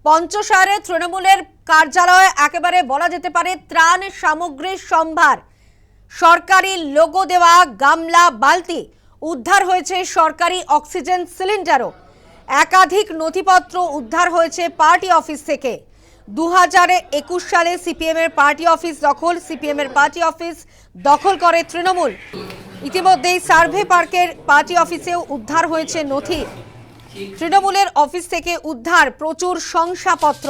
পঞ্চশারে তৃণমূলের কার্যালয়ে একেবারে বলা যেতে পারে ত্রাণ সামগ্রীর সম্ভার। সরকারি লোগো দেওয়া গামলা, বালতি, উদ্ধার হয়েছে সরকারি অক্সিজেন সিলিন্ডারও। একাধিক নথিপত্র উদ্ধার হয়েছে পার্টি অফিস থেকে। 2021 সালে সিপিএম এর পার্টি অফিস দখল করে তৃণমূল। ইতিমধ্যেই সার্ভে পার্কের পার্টি অফিসেও উদ্ধার হয়েছে নথি। তৃণমূলের অফিস থেকে উদ্ধার প্রচুর শংসাপত্র।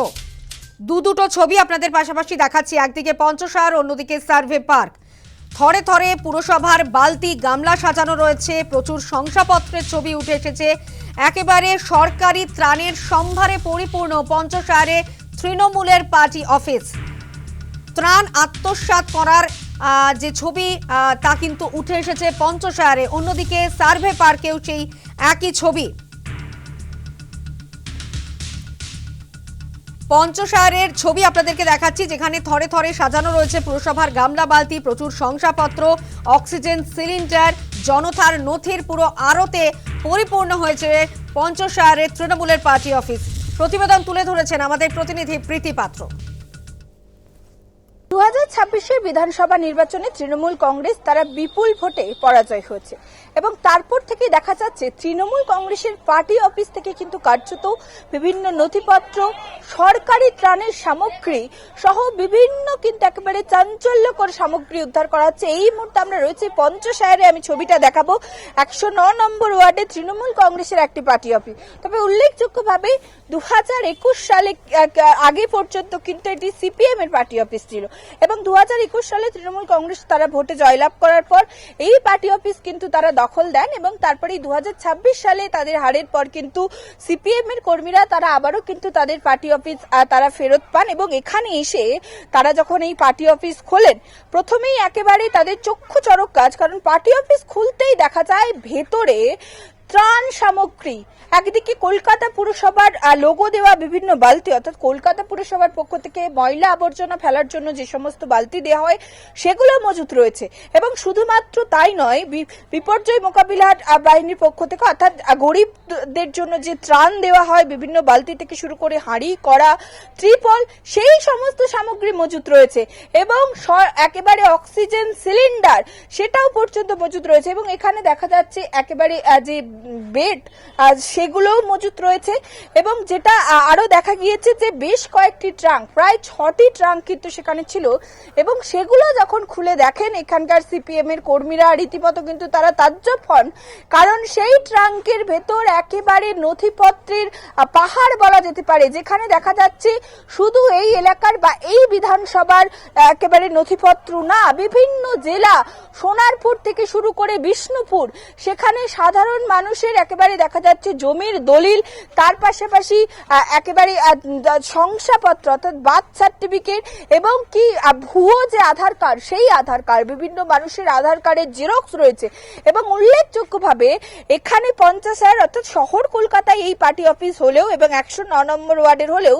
দুটো ছবি আপনাদের পাশাপাশি দেখাচ্ছি, একদিকে পঞ্চশার, অন্যদিকে সার্ভে পার্ক। থরে থরে পুরসভার বালতি, গামলা সাজানো রয়েছে, প্রচুর শংসাপত্রের ছবি উঠে এসেছে। একেবারে সরকারি ত্রাণের সম্ভারে পরিপূর্ণ পঞ্চশারে তৃণমূলের পার্টি অফিস। ত্রাণ আত্মসাৎ করার যে ছবি তা কিন্তু উঠে এসেছে পঞ্চশারে। অন্যদিকে সার্ভে পার্কেও সেই একই ছবি। পঞ্চশারের ছবি আপনাদেরকে দেখাচ্ছি, যেখানে থরে থরে সাজানো রয়েছে পুরসভার গামলা, বালতি, প্রচুর শংসাপত্র, অক্সিজেন সিলিন্ডার, জনতার নথির পুরো আড়তে পরিপূর্ণ হয়েছে পঞ্চশারের তৃণমূলের পার্টি অফিস। প্রতিবেদন তুলে ধরেছেন আমাদের প্রতিনিধি প্রীতি পাত্র। 2026-এর বিধানসভা নির্বাচনে তৃণমূল কংগ্রেস তারা বিপুল ভোটে পরাজয় হয়েছে এবং তারপর থেকে দেখা যাচ্ছে তৃণমূল কংগ্রেসের পার্টি অফিস থেকে কিন্তু কার্যত বিভিন্ন নথিপত্র, সরকারি ত্রাণের সামগ্রী সহ বিভিন্ন কিন্তু একেবারে চাঞ্চল্যকর সামগ্রী উদ্ধার করা হচ্ছে। এই মুহূর্তে আমরা রয়েছে পঞ্চশারে, আমি ছবিটা দেখাবো। 109 নম্বর ওয়ার্ডে তৃণমূল কংগ্রেসের একটি পার্টি অফিস। তবে উল্লেখযোগ্যভাবে 2021 সালে আগে পর্যন্ত কিন্তু এটি সিপিএম এর পার্টি অফিস ছিল এবং 2021 সালে তৃণমূল কংগ্রেস তারা ভোটে জয়লাভ করার পর এই পার্টি অফিস কিন্তু তারা দখল দেন এবং তারপরে 2026 সালে তাদের হারের পর কিন্তু সিপিএম এর কর্মীরা তারা আবারও কিন্তু তাদের পার্টি অফিস তারা ফেরত পান এবং এখানে এসে তারা যখন এই পার্টি অফিস খোলেন, প্রথমেই একেবারে তাদের চক্ষু চড়ক কাজ, কারণ পার্টি অফিস খুলতেই দেখা যায় ভেতরে ত্রাণ সামগ্রী। একদিকে কলকাতা পুরসভার লোগো দেওয়া বিভিন্ন বালতি, অর্থাৎ কলকাতা পুরসভার পক্ষ থেকে ময়লা আবর্জনা ফেলার জন্য যে সমস্ত বালতি দেওয়া হয় সেগুলো মজুত রয়েছে এবং শুধুমাত্র তাই নয়, বিপর্যয় মোকাবিলার বাহিনীর পক্ষ থেকে অর্থাৎ গরিবদের জন্য যে ত্রাণ দেওয়া হয় বিভিন্ন বালতি থেকে শুরু করে হাঁড়ি, কড়া, ত্রিপল, সেই সমস্ত সামগ্রী মজুত রয়েছে এবং একেবারে অক্সিজেন সিলিন্ডার সেটাও পর্যন্ত মজুত রয়েছে এবং এখানে দেখা যাচ্ছে একেবারে যে বেড সেগুলোও মজুত রয়েছে এবং যেটা আরো দেখা গিয়েছে যে বেশ কয়েকটি ট্রাঙ্ক, প্রায় 6টি ট্রাঙ্ক কিন্তু সেখানে ছিল এবং সেগুলো যখন খুলে দেখেন এখানকার সিপিএম এর কর্মীরা রীতিমতো কিন্তু তারা তাজ্জব হন, কারণ সেই ট্রাঙ্কের ভেতর একেবারে নথিপত্রের পাহাড় বলা যেতে পারে, যেখানে দেখা যাচ্ছে শুধু এই এলাকার বা এই বিধানসভার একেবারে নথিপত্র না, বিভিন্ন জেলা, সোনারপুর থেকে শুরু করে বিষ্ণুপুর, সেখানে সাধারণ মানুষের একেবারে দেখা যাচ্ছে জমির দলিল, তার পাশাপাশি একেবারে শংসাপত্র অর্থাৎ বার্থ সার্টিফিকেট এবং কি ভুয়ো যে আধার কার্ড, সেই আধার কার্ড, বিভিন্ন মানুষের আধার কার্ডের জেরক্স রয়েছে এবং উল্লেখযোগ্যভাবে এখানে পঞ্চশার অর্থাৎ শহর কলকাতায় এই পার্টি অফিস হলেও এবং 109 নম্বর ওয়ার্ডের হলেও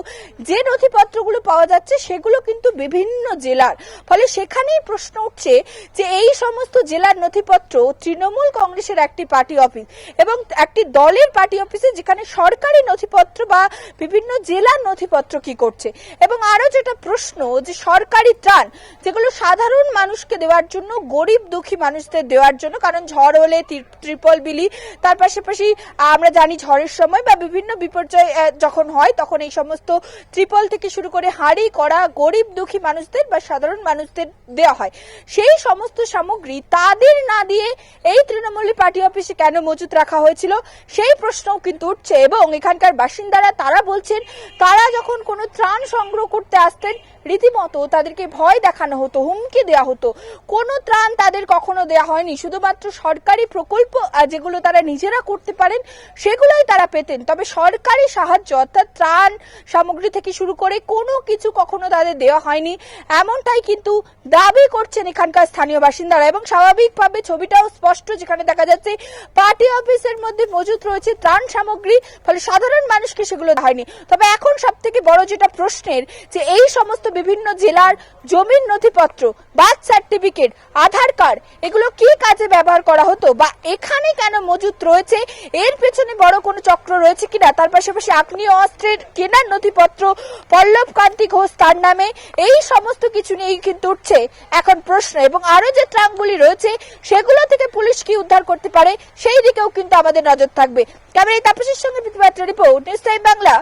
যে নথিপত্রগুলো পাওয়া যাচ্ছে সেগুলো কিন্তু বিভিন্ন জেলার। ফলে সেখানেই প্রশ্ন উঠছে যে এই সমস্ত জেলার নথিপত্র তৃণমূল কংগ্রেসের একটি পার্টি অফিস এবং একটি দলের পার্টি অফিসে, যেখানে সরকারি নথিপত্র বা বিভিন্ন জেলার নথিপত্র কি করছে। এবং আরো যেটা প্রশ্ন যে সরকারি ত্রাণ যেগুলো সাধারণ মানুষকে দেওয়ার জন্য, গরিব দুঃখী মানুষদের দেওয়ার জন্য, কারণ ঝড় হলে ত্রিপল বিলি, তার পাশাপাশি আমরা জানি ঝড়ের সময় বা বিভিন্ন বিপর্যয় যখন হয় তখন এই সমস্ত ত্রিপল থেকে শুরু করে হাঁড়ি, কড়া গরিব দুঃখী মানুষদের বা সাধারণ মানুষদের দেওয়া হয়। সেই সমস্ত সামগ্রী তাদের না দিয়ে এই তৃণমূল পার্টি অফিসে কেন মজুত রাখা হয়েছিল সেই প্রশ্নও কিন্তু উঠছে এবং এখানকার বাসিন্দারা তারা বলছেন তারা যখন কোনো ত্রাণ সংগ্রহ করতে আসতেন রীতিমতো তাদেরকে ভয় দেখানো হতো, হুমকি দেওয়া হতো। কোনো ত্রাণ তাদের কখনো দেওয়া হয়নি, শুধুমাত্র সরকারি প্রকল্প যেগুলো তারা নিজেরা করতে পারেন সেগুলোই তারা পেতেন, তবে সরকারি সাহায্য অর্থাৎ ত্রাণ সামগ্রী থেকে শুরু করে কোনো কিছু কখনো তাদের দেওয়া হয়নি, এমনটাই কিন্তু দাবি করছেন এখানকার স্থানীয় বাসিন্দারা। এবং স্বাভাবিকভাবে ছবিটাও স্পষ্ট, যেখানে দেখা যাচ্ছে পার্টি অফিস অফিসের মধ্যে মজুত রয়েছে ত্রাণ সামগ্রী, ফলে সাধারণ মানুষকে সেগুলো হয়নি। তবে এখন সব থেকে বড় যেটা প্রশ্নের, যে এই সমস্ত বিভিন্ন জেলার জমির নথিপত্র, বার্থ সার্টিফিকেট, আধার কার্ড, এগুলো কি কাজে ব্যবহার করা হতো বা এখানে কেন মজুত রয়েছে, এর পেছনে বড় কোনো চক্র রয়েছে কিনা। তার পাশাপাশি আগ্নেয় অস্ত্রের কেনার নথিপত্র পল্লব কান্তি ঘোষ তার নামে, এই সমস্ত কিছু নিয়েই কিন্তু উঠছে এখন প্রশ্ন। এবং আরো যে ট্রাঙ্কগুলি রয়েছে সেগুলো থেকে পুলিশ কি উদ্ধার করতে পারে সেই দিকেও কিন্তু আমাদের নজর থাকবে। ক্যামেরায় তাপসীর সঙ্গে প্রীতিপাত্র report, news time Bangla,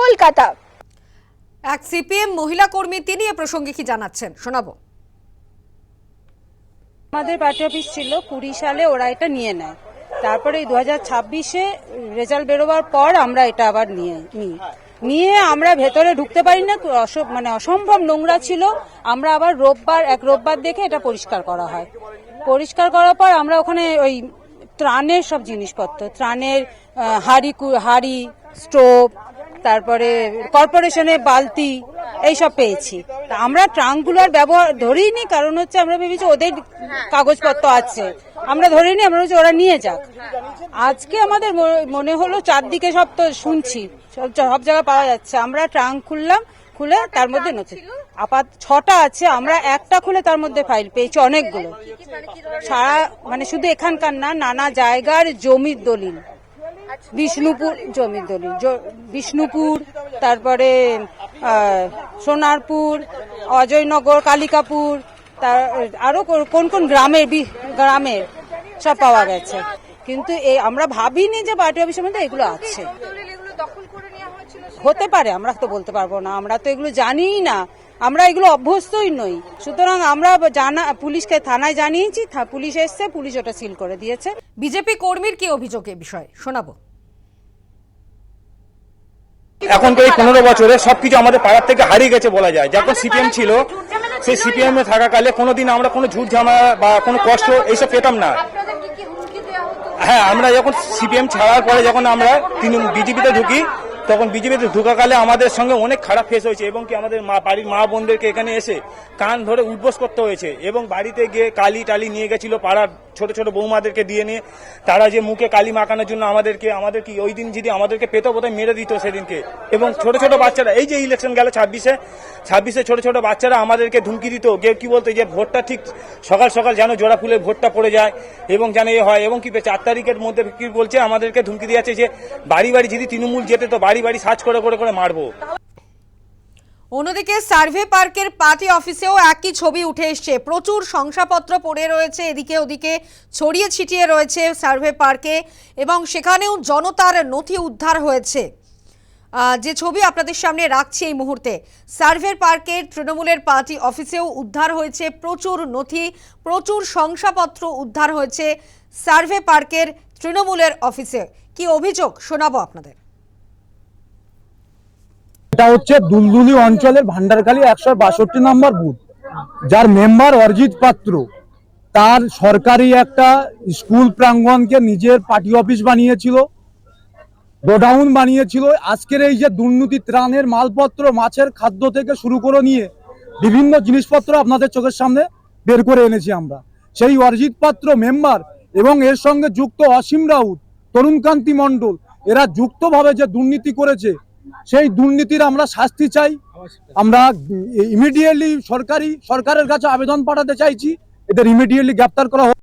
Kolkata. এক সিপিএম মহিলা কর্মী তিনি এ প্রসঙ্গে কি জানাচ্ছেন শোনাবো। আমাদের পার্টি অফিস ছিল 20 সালে, ওরা এটা নিয়ে নেয়। তারপরে 2026-এ রেজাল্ট বেরোবার পর আমরা এটা আবার নিয়ে আমরা ভেতরে ঢুকতে পারি না, মানে অসম্ভব নোংরা ছিল। আমরা আবার এক রোববার দেখে এটা পরিষ্কার করা হয়। পরিষ্কার করার পর আমরা ওখানে ওই ত্রাণের সব জিনিসপত্র, ত্রাণের হাড়ি, স্টোভ, তারপরে কর্পোরেশনের বালতি, এইসব পেয়েছি। তা আমরা ট্রাঙ্কগুলোর ব্যবহার ধরিনি, কারণ হচ্ছে আমরা ভেবেছি ওদের কাগজপত্র আছে, আমরা ধরিনি, আমরা বলছি ওরা নিয়ে যাক। আজকে আমাদের মনে হলো চারদিকে সব তো শুনছি, সব জায়গায় পাওয়া যাচ্ছে। আমরা ট্রাঙ্ক খুলে তার মধ্যে আপাতত 6টা আছে, আমরা একটা খুলে তার মধ্যে ফাইল পেয়েছি অনেকগুলো। সারা মানে শুধু এখানকার না, নানা জায়গার জমির দলিল, বিষ্ণুপুর জমির দলিল, বিষ্ণুপুর, তারপরে সোনারপুর, অজয়নগর, কালিকাপুর, তার আরো কোন কোন গ্রামের সব পাওয়া গেছে। কিন্তু আমরা ভাবিনি যে পার্টি অফিসের মধ্যে এগুলো আছে। হতে পারে, আমরা তো বলতে পারবো না, আমরা তো এগুলো জানিই না, আমরা এগুলো অভ্যস্তই নই। সুতরাং আমরা পুলিশকে থানায় জানিয়েছি, পুলিশ এসছে, পুলিশ ওটা সিল করে দিয়েছে। বিজেপি কর্মীর কি অভিযোগ এ বিষয়ে শোনাবো। এখন তো এই 15 বছরে সবকিছু আমাদের পাড়ার থেকে হারিয়ে গেছে বলা যায়। যখন সিপিএম ছিল, সেই সিপিএম এ থাকাকালে কোনোদিন আমরা কোনো ঝুট ঝামেলা বা কোনো কষ্ট এইসব পেতাম না। হ্যাঁ, আমরা যখন সিপিএম ছাড়ার পরে যখন আমরা বিজেপিতে ঢুকি, তখন বিজেপিতে ঢোকাকালে আমাদের সঙ্গে অনেক খারাপ ফেস হয়েছে, এবং কি আমাদের বাড়ির মা বোনদেরকে এখানে এসে কান ধরে উঠবোস করতে হয়েছে, এবং বাড়িতে গিয়ে কালি টালি নিয়ে গেছিল পাড়ার ছোট ছোট বৌমাদেরকে দিয়ে নিয়ে, তারা যে মুখে কালি মাখানোর জন্য আমাদেরকে ওই দিন যদি আমাদেরকে পেতো বোধহয় মেরে দিত সেদিনকে। এবং ছোট ছোট বাচ্চারা, এই যে ইলেকশন গেল 26-এ ছোট ছোট বাচ্চারা আমাদেরকে ধুমকি দিত, কি বলতো, যে ভোটটা ঠিক সকাল সকাল যেন জোড়া ফুলে ভোটটা পড়ে যায় এবং যেন এ হয়। এবং কি 4 তারিখের মধ্যে কি বলছে, আমাদেরকে ধুমকি দিয়েছে যে বাড়ি বাড়ি যদি তৃণমূল যেতে তো বাড়ি বাড়ি সার্চ করে করে মারবো। অন্যদিকে সার্ভে পার্কের পার্টি অফিসেও একই ছবি উঠে এসছে। প্রচুর শংসাপত্র পড়ে রয়েছে এদিকে ওদিকে, ছড়িয়ে ছিটিয়ে রয়েছে সার্ভে পার্কে, এবং সেখানেও জনতার নথি উদ্ধার হয়েছে। যে ছবি আপনাদের সামনে রাখছি এই মুহূর্তে, সার্ভে পার্কের তৃণমূলের পার্টি অফিসেও উদ্ধার হয়েছে প্রচুর নথি, প্রচুর শংসাপত্র উদ্ধার হয়েছে সার্ভে পার্কের তৃণমূলের অফিসে। কি অভিযোগ শোনাবো আপনাদের। এটা হচ্ছে দুলদুলি অঞ্চলের ভান্ডারখালী 162 নম্বর বুথ, যার মেম্বার অরিজিৎ পাত্র তার সরকারি একটা স্কুল প্রাঙ্গণকে নিজের পার্টি অফিস বানিয়েছিল, গোডাউন বানিয়েছিল। আজকের এই যে দুর্নীতি, ত্রাণের মালপত্র, মাছের খাদ্য থেকে শুরু করে নিয়ে বিভিন্ন জিনিসপত্র আপনাদের চোখের সামনে বের করে এনেছি আমরা। সেই অরিজিৎ পাত্র মেম্বার এবং এর সঙ্গে যুক্ত অসীম রাউত, তরুণকান্তি মণ্ডল, এরা যুক্তভাবে যে দুর্নীতি করেছে, সেই দুর্নীতির আমরা শাস্তি চাই। আমরা ইমিডিয়েটলি সরকারের কাছে আবেদন পাঠাতে চাইছি, এদের ইমিডিয়েটলি গ্রেপ্তার করা হোক।